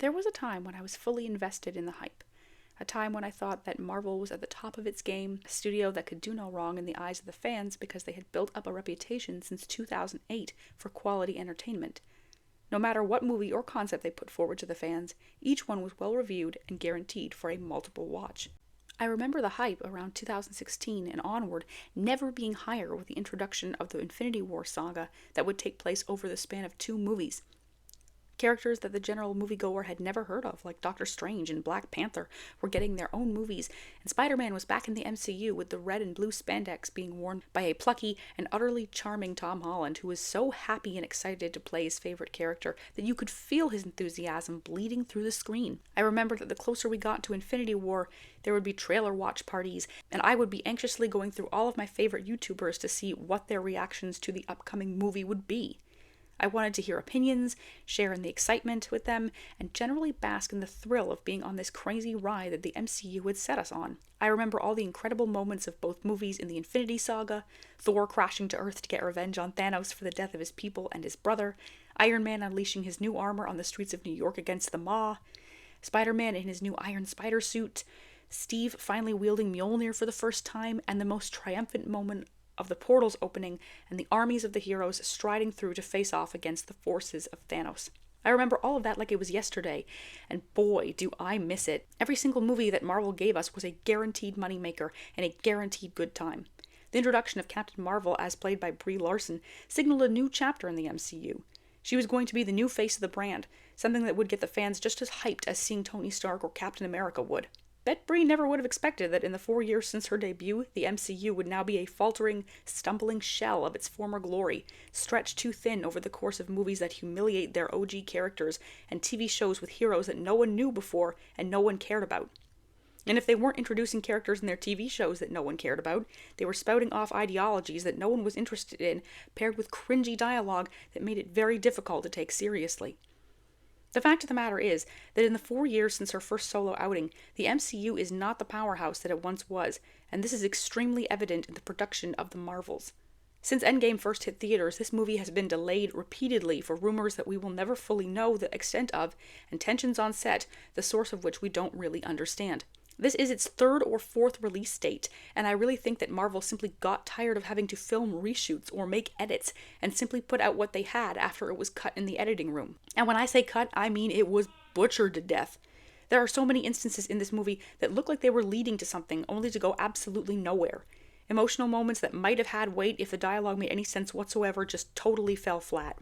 There was a time when I was fully invested in the hype. A time when I thought that Marvel was at the top of its game, a studio that could do no wrong in the eyes of the fans because they had built up a reputation since 2008 for quality entertainment. No matter what movie or concept they put forward to the fans, each one was well reviewed and guaranteed for a multiple watch. I remember the hype around 2016 and onward never being higher with the introduction of the Infinity War saga that would take place over the span of 2 movies. Characters that the general moviegoer had never heard of, like Doctor Strange and Black Panther, were getting their own movies, and Spider-Man was back in the MCU with the red and blue spandex being worn by a plucky and utterly charming Tom Holland, who was so happy and excited to play his favorite character that you could feel his enthusiasm bleeding through the screen. I remember that the closer we got to Infinity War, there would be trailer watch parties, and I would be anxiously going through all of my favorite YouTubers to see what their reactions to the upcoming movie would be. I wanted to hear opinions, share in the excitement with them, and generally bask in the thrill of being on this crazy ride that the MCU had set us on. I remember all the incredible moments of both movies in the Infinity Saga, Thor crashing to Earth to get revenge on Thanos for the death of his people and his brother, Iron Man unleashing his new armor on the streets of New York against the Maw, Spider-Man in his new Iron Spider suit, Steve finally wielding Mjolnir for the first time, and the most triumphant moment of the portals opening and the armies of the heroes striding through to face off against the forces of Thanos. I remember all of that like it was yesterday, and boy, do I miss it. Every single movie that Marvel gave us was a guaranteed moneymaker and a guaranteed good time. The introduction of Captain Marvel, as played by Brie Larson, signaled a new chapter in the MCU. She was going to be the new face of the brand, something that would get the fans just as hyped as seeing Tony Stark or Captain America would. Bet Brie never would have expected that in the 4 years since her debut, the MCU would now be a faltering, stumbling shell of its former glory, stretched too thin over the course of movies that humiliate their OG characters and TV shows with heroes that no one knew before and no one cared about. And if they weren't introducing characters in their TV shows that no one cared about, they were spouting off ideologies that no one was interested in, paired with cringy dialogue that made it very difficult to take seriously. The fact of the matter is that in the 4 years since her first solo outing, the MCU is not the powerhouse that it once was, and this is extremely evident in the production of the Marvels. Since Endgame first hit theaters, this movie has been delayed repeatedly for rumors that we will never fully know the extent of, and tensions on set, the source of which we don't really understand. This is its 3rd or 4th release date, and I really think that Marvel simply got tired of having to film reshoots or make edits and simply put out what they had after it was cut in the editing room. And when I say cut, I mean it was butchered to death. There are so many instances in this movie that look like they were leading to something only to go absolutely nowhere. Emotional moments that might have had weight if the dialogue made any sense whatsoever just totally fell flat.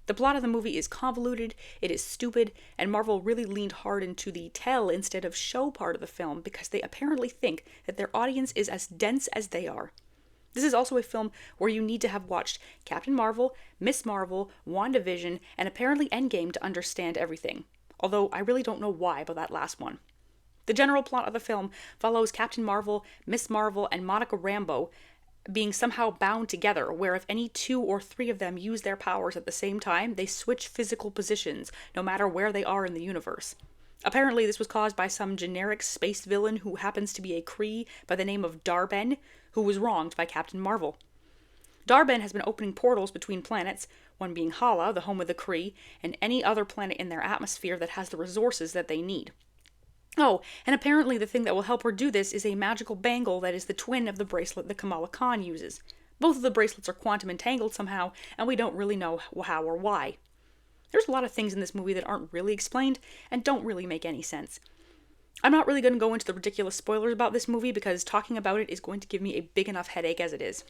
The plot of the movie is convoluted, it is stupid, and Marvel really leaned hard into the tell instead of show part of the film because they apparently think that their audience is as dense as they are. This is also a film where you need to have watched Captain Marvel, Miss Marvel, WandaVision, and apparently Endgame to understand everything. Although I really don't know why about that last one. The general plot of the film follows Captain Marvel, Miss Marvel, and Monica Rambeau being somehow bound together, where if any 2 or 3 of them use their powers at the same time, they switch physical positions, no matter where they are in the universe. Apparently this was caused by some generic space villain who happens to be a Kree by the name of Dar-Ben, who was wronged by Captain Marvel. Dar-Ben has been opening portals between planets, one being Hala, the home of the Kree, and any other planet in their atmosphere that has the resources that they need. Oh, and apparently the thing that will help her do this is a magical bangle that is the twin of the bracelet that Kamala Khan uses. Both of the bracelets are quantum entangled somehow, and we don't really know how or why. There's a lot of things in this movie that aren't really explained, and don't really make any sense. I'm not really going to go into the ridiculous spoilers about this movie because talking about it is going to give me a big enough headache as it is.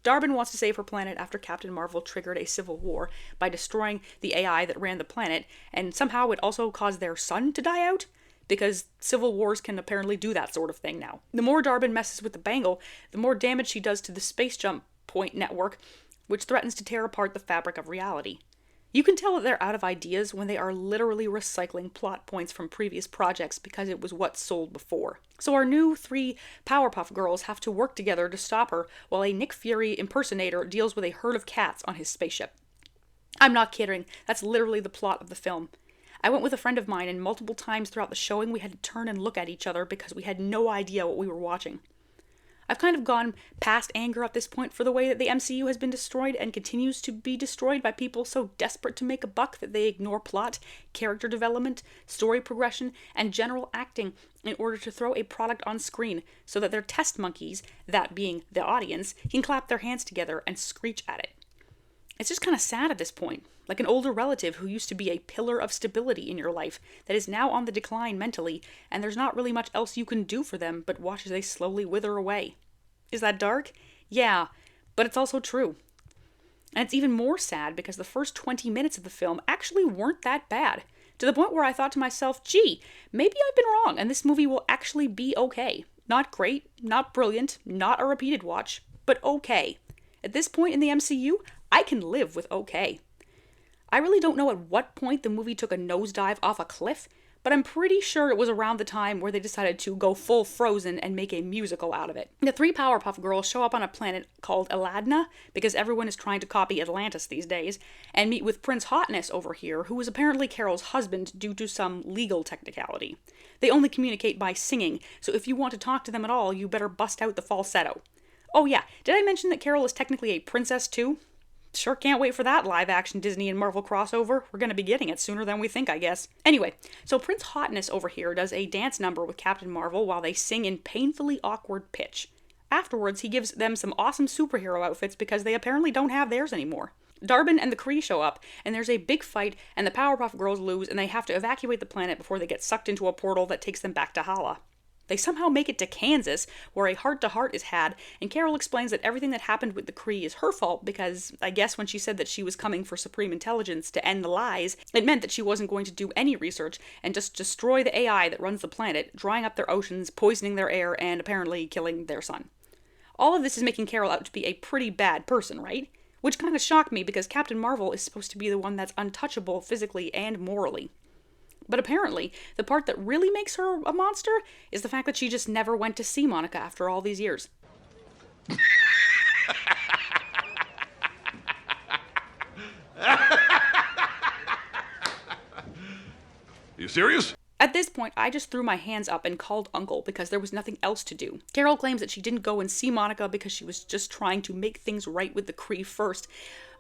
Dar-Ben wants to save her planet after Captain Marvel triggered a civil war by destroying the AI that ran the planet, and somehow it also caused their sun to die out? Because civil wars can apparently do that sort of thing now. The more Dar-Ben messes with the bangle, the more damage she does to the space jump point network, which threatens to tear apart the fabric of reality. You can tell that they're out of ideas when they are literally recycling plot points from previous projects because it was what sold before. So our new 3 Powerpuff Girls have to work together to stop her while a Nick Fury impersonator deals with a herd of cats on his spaceship. I'm not kidding, that's literally the plot of the film. I went with a friend of mine, and multiple times throughout the showing we had to turn and look at each other because we had no idea what we were watching. I I've kind of gone past anger at this point for the way that the MCU has been destroyed and continues to be destroyed by people so desperate to make a buck that they ignore plot, character development, story progression, and general acting in order to throw a product on screen so that their test monkeys, that being the audience, can clap their hands together and screech at it. It's just kind of sad at this point, like an older relative who used to be a pillar of stability in your life that is now on the decline mentally, and there's not really much else you can do for them but watch as they slowly wither away. Is that dark? Yeah, but it's also true. And it's even more sad because the first 20 minutes of the film actually weren't that bad, to the point where I thought to myself, gee, maybe I've been wrong and this movie will actually be okay. Not great, not brilliant, not a repeated watch, but okay. At this point in the MCU, I can live with okay. I really don't know at what point the movie took a nosedive off a cliff, but I'm pretty sure it was around the time where they decided to go full Frozen and make a musical out of it. The three Powerpuff Girls show up on a planet called Eladna, because everyone is trying to copy Atlantis these days, and meet with Prince Hotness over here, who is apparently Carol's husband due to some legal technicality. They only communicate by singing, so if you want to talk to them at all, you better bust out the falsetto. Oh yeah, did I mention that Carol is technically a princess too? Sure can't wait for that live-action Disney and Marvel crossover. We're gonna be getting it sooner than we think, I guess. Anyway, so Prince Hotness over here does a dance number with Captain Marvel while they sing in painfully awkward pitch. Afterwards, he gives them some awesome superhero outfits because they apparently don't have theirs anymore. Darbin and the Kree show up, and there's a big fight, and the Powerpuff Girls lose, and they have to evacuate the planet before they get sucked into a portal that takes them back to Hala. They somehow make it to Kansas, where a heart-to-heart is had, and Carol explains that everything that happened with the Kree is her fault because, I guess when she said that she was coming for supreme intelligence to end the lies, it meant that she wasn't going to do any research and just destroy the AI that runs the planet, drying up their oceans, poisoning their air, and apparently killing their son. All of this is making Carol out to be a pretty bad person, right? Which kind of shocked me because Captain Marvel is supposed to be the one that's untouchable physically and morally. But apparently, the part that really makes her a monster is the fact that she just never went to see Monica after all these years. You serious? At this point, I just threw my hands up and called Uncle because there was nothing else to do. Carol claims that she didn't go and see Monica because she was just trying to make things right with the Kree first.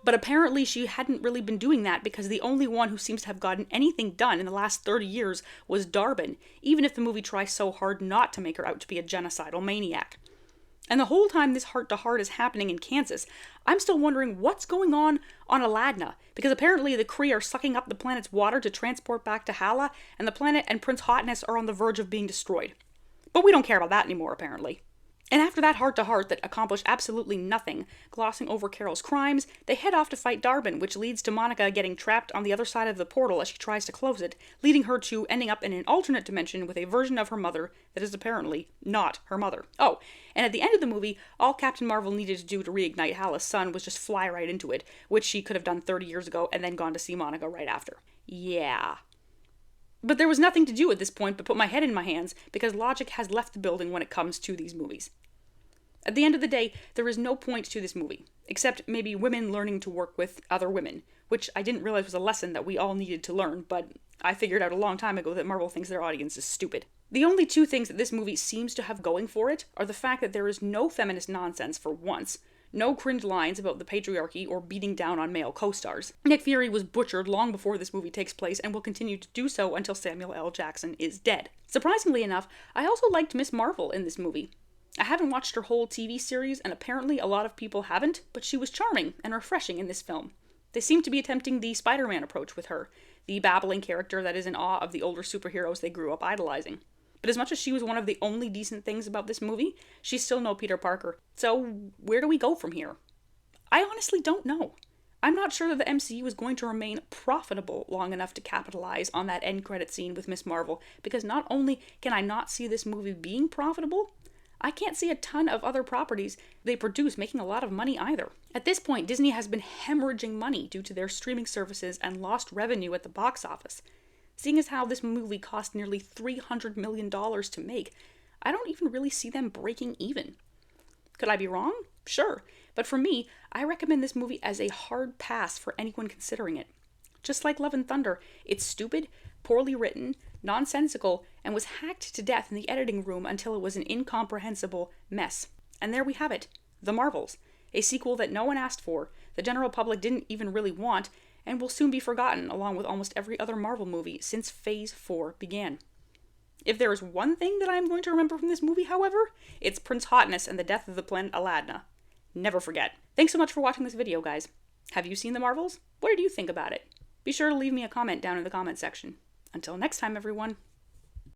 But apparently she hadn't really been doing that because the only one who seems to have gotten anything done in the last 30 years was Darbin, even if the movie tries so hard not to make her out to be a genocidal maniac. And the whole time this heart-to-heart is happening in Kansas, I'm still wondering what's going on Eladna, because apparently the Kree are sucking up the planet's water to transport back to Hala, and the planet and Prince Hotness are on the verge of being destroyed. But we don't care about that anymore, apparently. And after that heart-to-heart that accomplished absolutely nothing, glossing over Carol's crimes, they head off to fight Darbin, which leads to Monica getting trapped on the other side of the portal as she tries to close it, leading her to ending up in an alternate dimension with a version of her mother that is apparently not her mother. Oh, and at the end of the movie, all Captain Marvel needed to do to reignite Hala's sun was just fly right into it, which she could have done 30 years ago and then gone to see Monica right after. Yeah. But there was nothing to do at this point but put my head in my hands because logic has left the building when it comes to these movies. At the end of the day, there is no point to this movie, except maybe women learning to work with other women, which I didn't realize was a lesson that we all needed to learn, but I figured out a long time ago that Marvel thinks their audience is stupid. The only two things that this movie seems to have going for it are the fact that there is no feminist nonsense for once, no cringe lines about the patriarchy or beating down on male co-stars. Nick Fury was butchered long before this movie takes place and will continue to do so until Samuel L. Jackson is dead. Surprisingly enough, I also liked Miss Marvel in this movie. I haven't watched her whole TV series, and apparently a lot of people haven't, but she was charming and refreshing in this film. They seem to be attempting the Spider-Man approach with her, the babbling character that is in awe of the older superheroes they grew up idolizing. But as much as she was one of the only decent things about this movie, she's still no Peter Parker. So where do we go from here? I honestly don't know. I'm not sure that the MCU is going to remain profitable long enough to capitalize on that end credit scene with Miss Marvel, because not only can I not see this movie being profitable, I can't see a ton of other properties they produce making a lot of money either. At this point, Disney has been hemorrhaging money due to their streaming services and lost revenue at the box office. Seeing as how this movie cost nearly $300 million to make, I don't even really see them breaking even. Could I be wrong? Sure. But for me, I recommend this movie as a hard pass for anyone considering it. Just like Love and Thunder, it's stupid, poorly written, nonsensical, and was hacked to death in the editing room until it was an incomprehensible mess. And there we have it, The Marvels, a sequel that no one asked for, the general public didn't even really want, and will soon be forgotten along with almost every other Marvel movie since Phase 4 began. If there is one thing that I am going to remember from this movie, however, it's Prince Hotness and the death of the planet Aladna. Never forget. Thanks so much for watching this video, guys. Have you seen The Marvels? What did you think about it? Be sure to leave me a comment down in the comment section. Until next time, everyone.